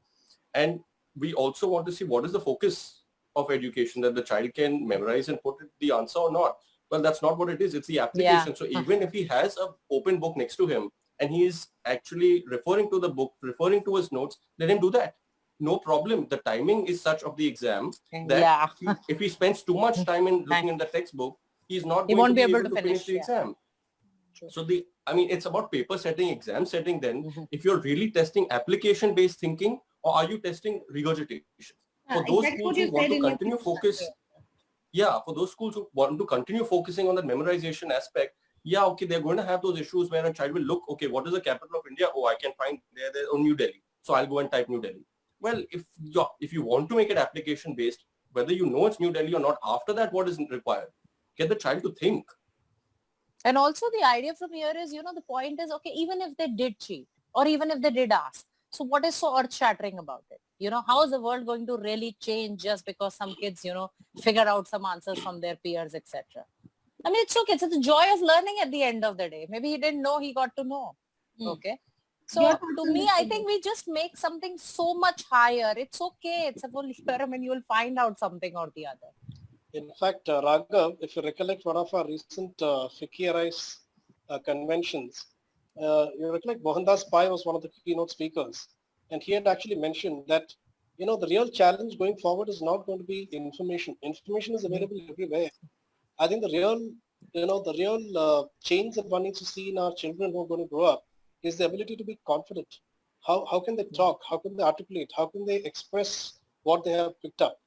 And we also want to see what is the focus of education, that the child can memorize and put the answer or not. Well, that's not what it is. It's the application. So even if he has an open book next to him and he is actually referring to the book, referring to his notes, let him do that. No problem. The timing is such of the exam that if he spends too much time in looking in the textbook, he's not He going won't to be be able able to to finish finish, the exam. So it's about paper setting, exam setting then. If you're really testing application-based thinking, or are you testing regurgitation? For those exactly schools what who you want said to in your continue previous focus, answer. for those schools who want to continue focusing on the memorization aspect, okay, they're going to have those issues where a child will look, okay, what is the capital of India? Oh, I can find there on New Delhi. So I'll go and type New Delhi. Well, if you want to make it application based, whether you know it's New Delhi or not, after that, what is required? Get the child to think. And also the idea from here is, the point is, okay, even if they did cheat or even if they did ask, so what is so earth shattering about it? How is the world going to really change just because some kids, figure out some answers from their peers, etc. I mean, it's okay. It's the joy of learning at the end of the day. Maybe he didn't know, he got to know. Okay. So Your to thoughts on me, this, I Dinesh? think we just make something so much higher. It's okay. It's a full experiment. You will find out something or the other. In fact, Raghav, if you recollect one of our recent Fikir conventions, you recollect Mohandas Pai was one of the keynote speakers, and he had actually mentioned that the real challenge going forward is not going to be information. Information is available everywhere. I think the real change that one needs to see in our children who are going to grow up is the ability to be confident. How can they talk? How can they articulate? How can they express what they have picked up?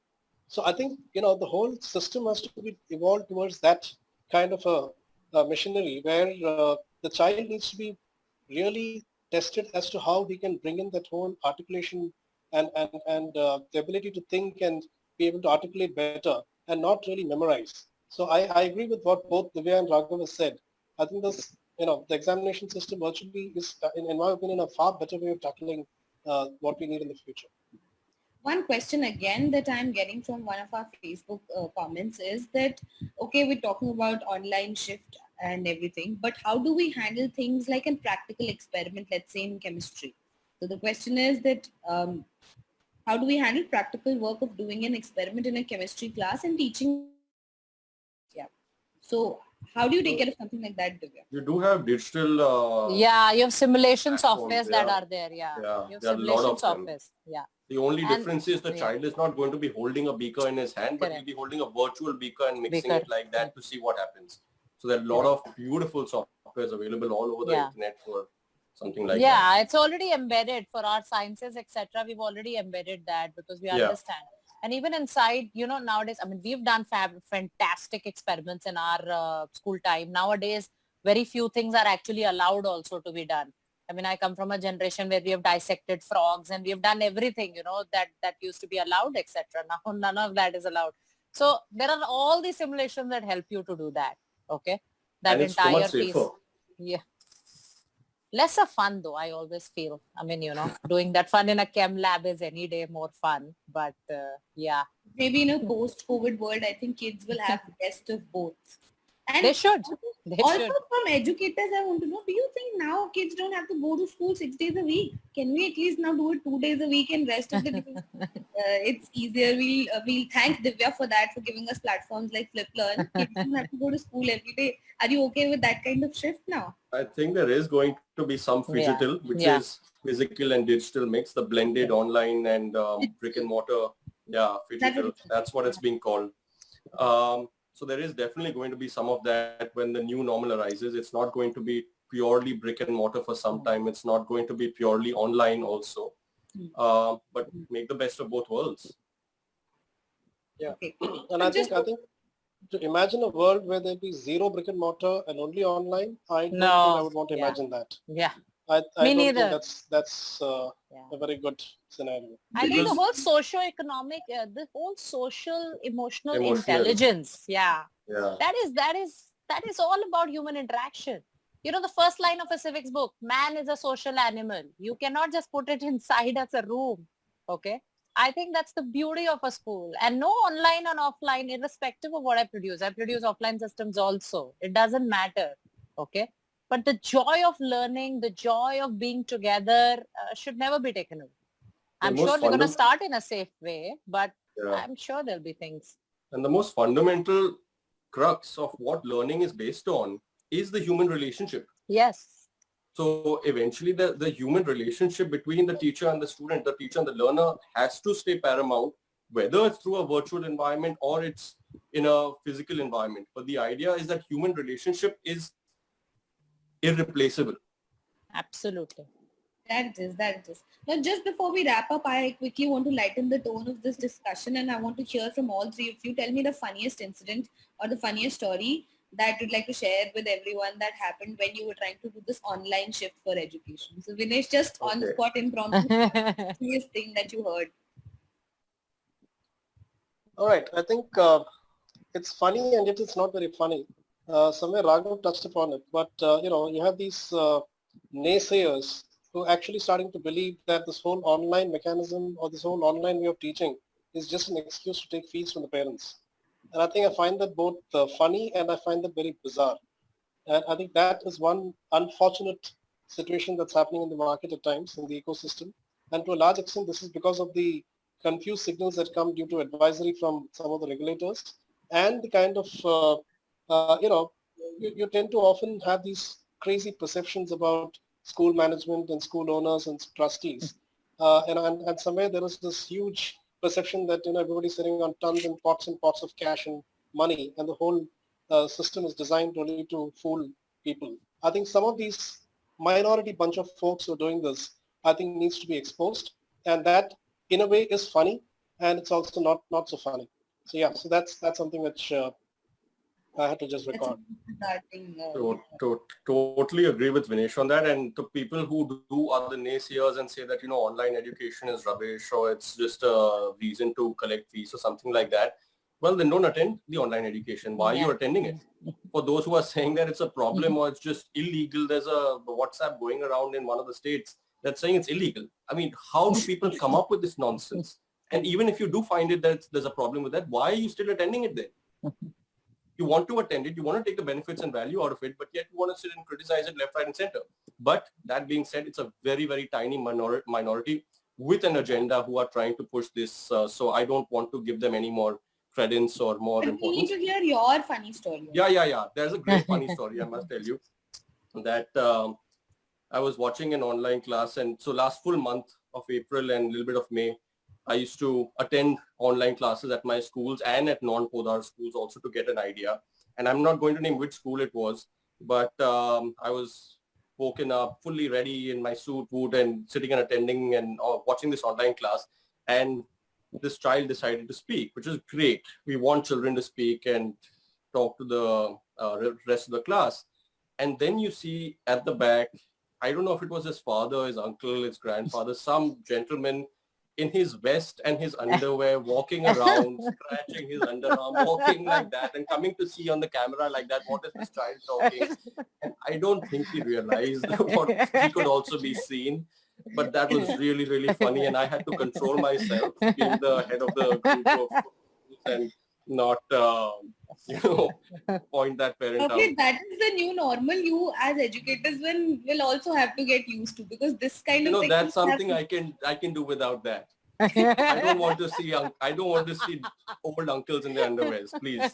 So I think, the whole system has to be evolved towards that kind of a machinery where the child needs to be really tested as to how he can bring in that whole articulation and the ability to think and be able to articulate better and not really memorize. So I agree with what both Divya and Raghav have said. I think the examination system virtually is, in my opinion, a far better way of tackling what we need in the future. One question again that I'm getting from one of our Facebook comments is that, okay, we're talking about online shift and everything, but how do we handle things like a practical experiment, let's say in chemistry? So the question is that how do we handle practical work of doing an experiment in a chemistry class and teaching? Yeah. So how do you take care of something like that, Divya? You do have digital You have simulation platforms. softwares that are there. Yeah, You have there are a lot simulation of them. softwares. Yeah. The only And difference is the child is not going to be holding a beaker in his hand, but he'll Correct. be holding a virtual beaker and mixing Beaker. it like that to see what happens. So there are a lot of beautiful softwares available all over the Yeah. internet for something like that. Yeah, it's already embedded for our sciences, etc. We've already embedded that because we Yeah. understand. And even inside, nowadays, I mean, we've done fantastic experiments in our school time. Nowadays, very few things are actually allowed also to be done. I mean, I come from a generation where we have dissected frogs and we have done everything, that used to be allowed, etc. Now, none of that is allowed. So there are all these simulations that help you to do that. Okay. That And it's so entire much safer. piece. Yeah. Lesser fun though, I always feel. I mean, doing that fun in a chem lab is any day more fun. But yeah, Maybe in a post-COVID world, I think kids will have the best of both. And they should. They also should. from educators, I want to know, do you think now kids don't have to go to school 6 days a week? Can we at least now do it 2 days a week and rest of the day? It's easier. We'll thank Divya for that, for giving us platforms like FlipLearn. Kids don't have to go to school every day. Are you okay with that kind of shift now? I think there is going to be some phygital, which Yeah. is physical and digital mix, the blended online and brick and mortar. Yeah, phygital. That's what it's being called. So there is definitely going to be some of that when the new normal arises. It's not going to be purely brick and mortar for some time. It's not going to be purely online also. But make the best of both worlds. Yeah. Okay. And I think to imagine a world where there'd be zero brick and mortar and only online, I don't think I would want to imagine that. Yeah. I Me don't neither. think that's a very good scenario. I think the Because- whole socio-economic, the whole social emotional Emotional. intelligence. Yeah. Yeah. That is all about human interaction. The first line of a civics book, man is a social animal. You cannot just put it inside as a room. Okay. I think that's the beauty of a school, and no online and offline, irrespective of what I produce. I produce offline systems also. It doesn't matter. Okay. But the joy of learning, the joy of being together should never be taken away. I'm most sure we're going to fundam- start in a safe way, but Yeah. I'm sure there'll be things. And the most fundamental crux of what learning is based on is the human relationship. Yes. So eventually the human relationship between the teacher and the student, the teacher and the learner has to stay paramount, whether it's through a virtual environment or it's in a physical environment. But the idea is that human relationship is irreplaceable. Absolutely. That it is. Now, just before we wrap up, I quickly want to lighten the tone of this discussion, and I want to hear from all three of you. Tell me the funniest incident or the funniest story that you'd like to share with everyone that happened when you were trying to do this online shift for education. So, Vinesh, just on the Okay. spot impromptu, the funniest thing that you heard. All right. I think it's funny and yet it's not very funny. Somewhere Raghav touched upon it, but you have these naysayers who are actually starting to believe that this whole online mechanism or this whole online way of teaching is just an excuse to take fees from the parents. And I think I find that both funny and I find that very bizarre. And I think that is one unfortunate situation that's happening in the market at times in the ecosystem. And to a large extent, this is because of the confused signals that come due to advisory from some of the regulators and the kind of, you tend to often have these crazy perceptions about school management and school owners and trustees. And somewhere there is this huge perception that, everybody's sitting on tons and pots of cash and money, and the whole system is designed only to fool people. I think some of these minority bunch of folks who are doing this, I think needs to be exposed. And that in a way is funny, and it's also not so funny. So yeah, so that's something which I had to just record. Totally agree with Vinesh on that. And the people who do are the naysayers and say that, online education is rubbish or it's just a reason to collect fees or something like that. Well, then don't attend the online education. Why are you attending it? For those who are saying that it's a problem or it's just illegal, there's a WhatsApp going around in one of the states that's saying it's illegal. I mean, how do people come up with this nonsense? And even if you do find it that there's a problem with that, why are you still attending it then? You want to attend it, you want to take the benefits and value out of it, but yet you want to sit and criticize it left, right, and center. But that being said, it's a very, very tiny minority with an agenda who are trying to push this. So I don't want to give them any more credence or more But we need importance. to hear your funny story. Yeah. There's a great funny story, I must tell you, that I was watching an online class. And so last full month of April and a little bit of May, I used to attend online classes at my schools and at non-Podar schools also to get an idea. And I'm not going to name which school it was, but I was woken up fully ready in my suit, boot, and sitting and attending and watching this online class. And this child decided to speak, which is great. We want children to speak and talk to the rest of the class. And then you see at the back, I don't know if it was his father, his uncle, his grandfather, some gentleman in his vest and his underwear, walking around, scratching his underarm, walking like that, and coming to see on the camera like that, what is this child talking? And I don't think he realized what he could also be seen. But that was really, really funny. And I had to control myself, being the head of the group of and not, point that parent out. Okay, that is the new normal. You as educators will also have to get used to, because this kind of That's something I can do without that. I don't want to see old uncles in their underwears, please.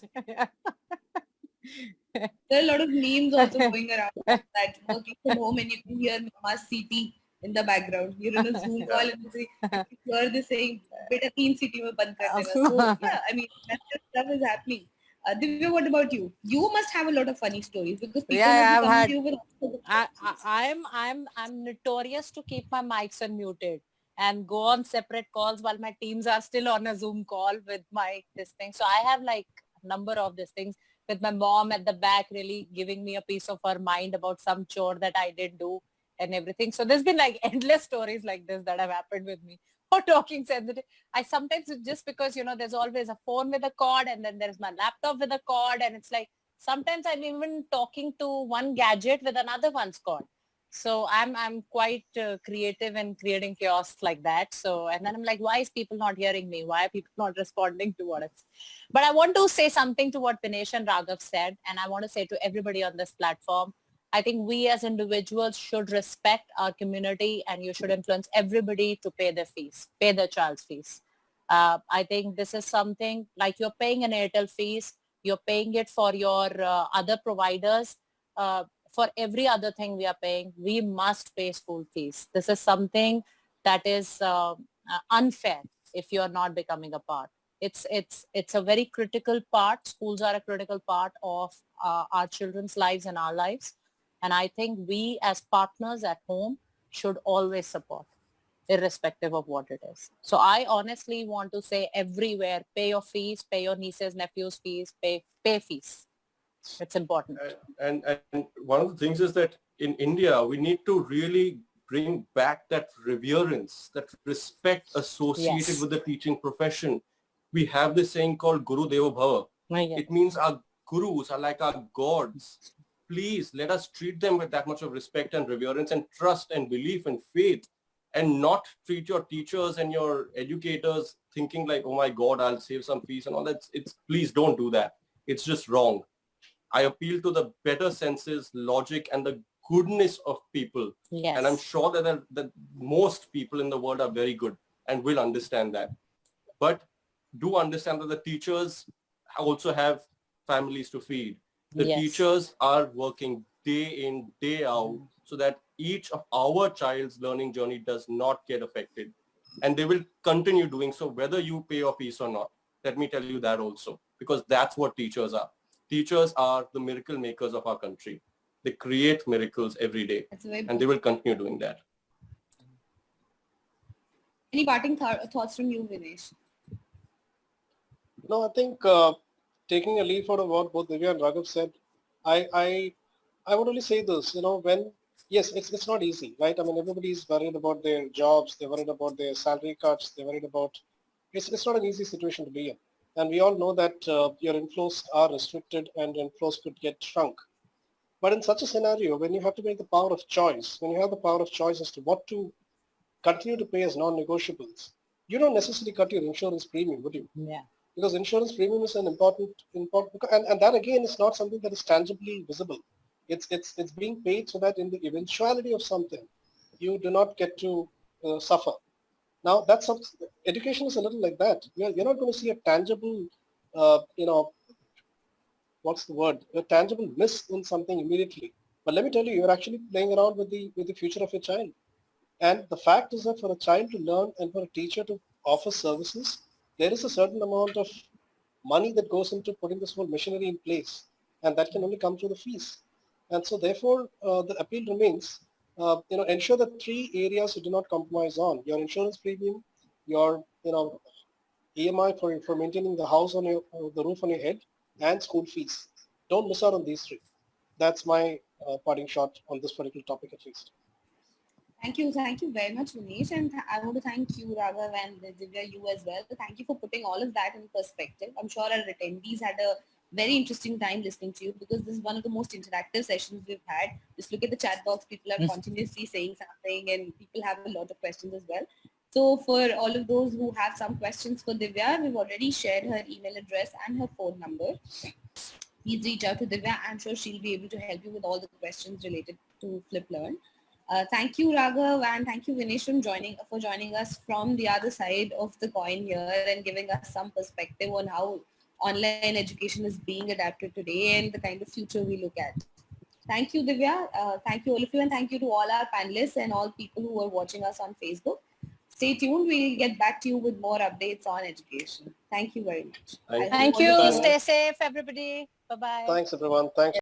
There are a lot of memes also going around that working from home and you can hear Mama's CT in the background. You're in a Zoom call and you hear this saying, "Beta 3 city mein band kar dena." So yeah, I mean that stuff is happening. Divya, what about you? You must have a lot of funny stories, because people Yeah, must be coming to you with. I'm notorious to keep my mics unmuted and go on separate calls while my teams are still on a Zoom call with this thing. So I have like a number of these things, with my mom at the back really giving me a piece of her mind about some chore that I did do and everything. So there's been like endless stories like this that have happened with me. Or talking sensitive. I sometimes, just because, there's always a phone with a cord, and then there's my laptop with a cord, and it's like sometimes I'm even talking to one gadget with another one's cord. So I'm quite creative in creating chaos like that. So, and then I'm like, why is people not hearing me? Why are people not responding to what it's? But I want to say something to what Vinesh and Raghav said, and I want to say to everybody on this platform, I think we as individuals should respect our community, and you should influence everybody to pay their fees, pay their child's fees. I think this is something like you're paying an Airtel fees, you're paying it for your other providers. For every other thing we are paying, we must pay school fees. This is something that is unfair if you're not becoming a part. It's a very critical part. Schools are a critical part of our children's lives and our lives. And I think we as partners at home should always support, irrespective of what it is. So I honestly want to say everywhere, pay your fees, pay your nieces, nephews' fees, pay fees. It's important. And one of the things is that in India, we need to really bring back that reverence, that respect associated Yes. with the teaching profession. We have this saying called Guru Deva Bhava. Yes. It means our gurus are like our gods. Please let us treat them with that much of respect and reverence and trust and belief and faith, and not treat your teachers and your educators thinking like, oh my God, I'll save some fees and all that. Please don't do that. It's just wrong. I appeal to the better senses, logic, and the goodness of people. Yes. And I'm sure that most people in the world are very good and will understand that. But do understand that the teachers also have families to feed. The Yes. teachers are working day in, day out, so that each of our child's learning journey does not get affected. And they will continue doing so whether you pay your fees or not. Let me tell you that also, because that's what teachers are. Teachers are the miracle makers of our country. They create miracles every day, and they will continue doing that. Any parting thoughts from you, Vinesh? No, I think taking a leaf out of what both Divya and Raghav said, I would only say this, yes, it's not easy, right? I mean, everybody's worried about their jobs, they're worried about their salary cuts, they're worried about, it's not an easy situation to be in. And we all know that your inflows are restricted and inflows could get shrunk. But in such a scenario, when you have to make the power of choice, when you have the power of choice as to what to continue to pay as non-negotiables, you don't necessarily cut your insurance premium, would you? Yeah. Because insurance premium is an important, and that again is not something that is tangibly visible. It's being paid so that in the eventuality of something, you do not get to suffer. Now education is a little like that. You're not going to see a tangible, what's the word? A tangible miss in something immediately. But let me tell you, you're actually playing around with the future of your child. And the fact is that for a child to learn and for a teacher to offer services, there is a certain amount of money that goes into putting this whole machinery in place. and that can only come through the fees. And so therefore, the appeal remains, ensure that three areas you do not compromise on: your insurance premium, your, EMI for maintaining the house on your, the roof on your head, and school fees. Don't miss out on these three. That's my parting shot on this particular topic, at least. Thank you very much, Vinesh, and I want to thank you, Raghav, and Divya, you as well. Thank you for putting all of that in perspective. I'm sure our attendees had a very interesting time listening to you because this is one of the most interactive sessions we've had. Just look at the chat box; people are continuously saying something, and people have a lot of questions as well. So for all of those who have some questions for Divya, we've already shared her email address and her phone number. Please reach out to Divya. I'm sure she'll be able to help you with all the questions related to Flip Learn. Thank you, Raghav, and thank you, Vinesh, for joining us from the other side of the coin here and giving us some perspective on how online education is being adapted today and the kind of future we look at. Thank you, Divya. Thank you, all of you, and thank you to all our panelists and all people who are watching us on Facebook. Stay tuned. We'll get back to you with more updates on education. Thank you very much. Thank Thank All the you. best. Stay safe, everybody. Bye-bye. Thanks, everyone. Thanks.